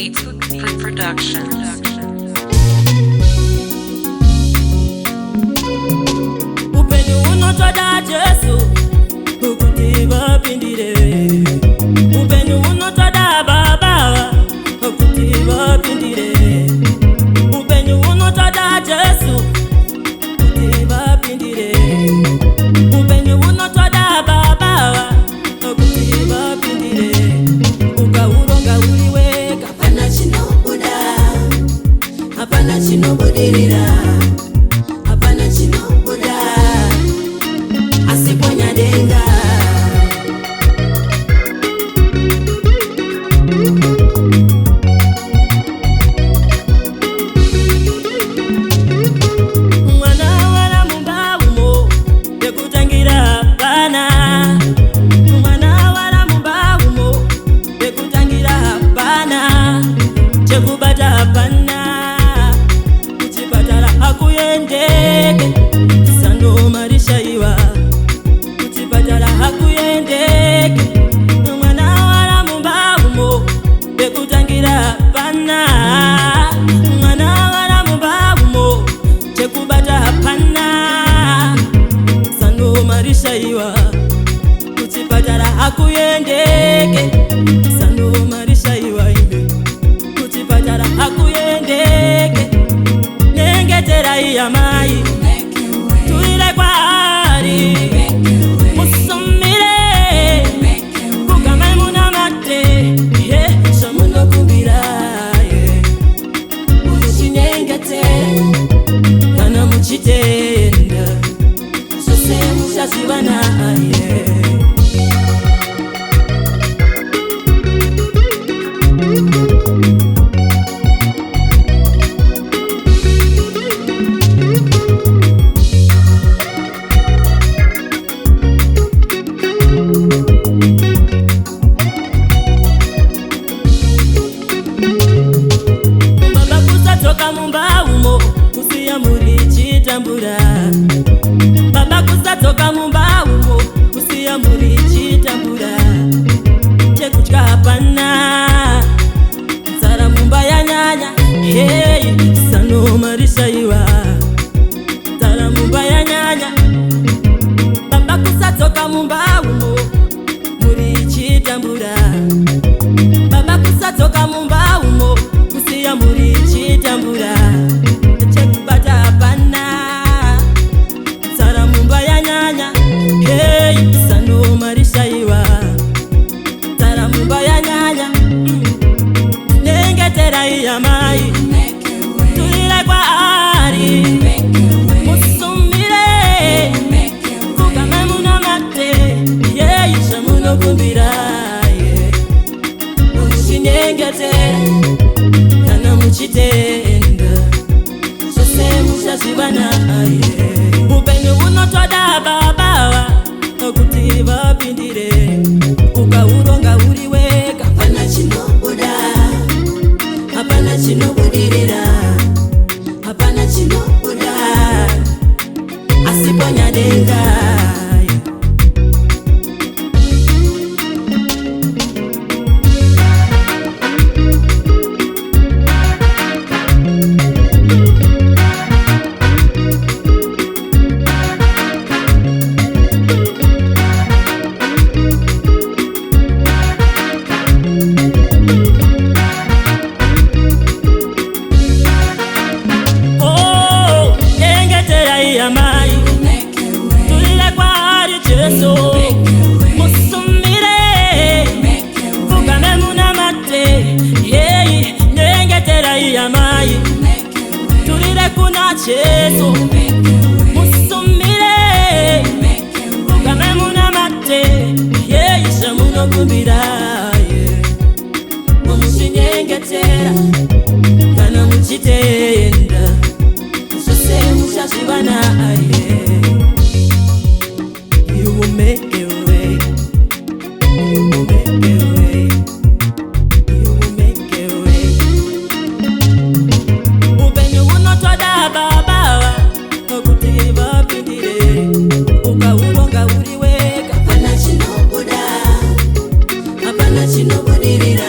Beats Production. Upenyu unotoda Jesu ukuti vapindire. Upenyu unotoda Baba ukuti vapindire. Upenyu unotoda Jesu ukuti vapindire. Upenyu unotoda Baba ukuti vapindire. Ukauronga uliweka hapana chinobuda, hapana chinobudirira, hapana chinobuda asiponya denga. Mwana wala mumbavumo yekutangira hapana. Mwana wala mumbavumo yekutangira hapana. Chekubata hapana. Kuchipatala hakuyendeke sano marisha iwa. Kuchipatala hakuyendeke mwana wala mumbavumo yekutangira hapana. Mwana wala mumbavumo chekubata hapana sano marisha iwa. Kuchipatala hakuyendeke sano marisha iwa imbe. Kuchipatala hakuyendeke nengetera iya mai tuile kwa ari musumire kukame muna mate shamuno kumbira mushinengetere kana muchitenda sose mushashivana Baba kusatoka mumbaumo kusiya muri chitambura. Baba kusatoka mumbaumo kusiya muri chitambura. Chekutya hapana nzara mumba ya nyanya hey sano marisha iwa. Nzara mumba ya nyanya. Baba kusatoka mumbaumo muri chitambura. Baba kusatoka mumbaumo kusiya muri chitambura. Chekubata hapana nzara mumba ya nyanya hey sano marisha iwa. Nzara mumba ya nyanya nengetera iya mai tuile kwa ari musumire kukame muna mate yeisha muno kumbira mushinengetera kana muchitenda sose mushashivana. Upenyu unotoda Baba okuti vapindire. Ukauronga uliweka hapana chinobuda, hapana chinobudirira, hapana chinobuda asiponya denga. Oh, nengetera iya mai tuile kwa ari Jesu musumire kukame muna mate hey nengetera iya mai tulile kuna Jesu musumire kukame muna mate hey shamuno kumbira mushinyengetera kana muchitenda sose mushashivana. You will make a way. You will make a way. You will make a way. Upenyu unotoda Baba okuti vapindire. Ukauronga uliweka hapana chinobuda, hapana chinobudirira,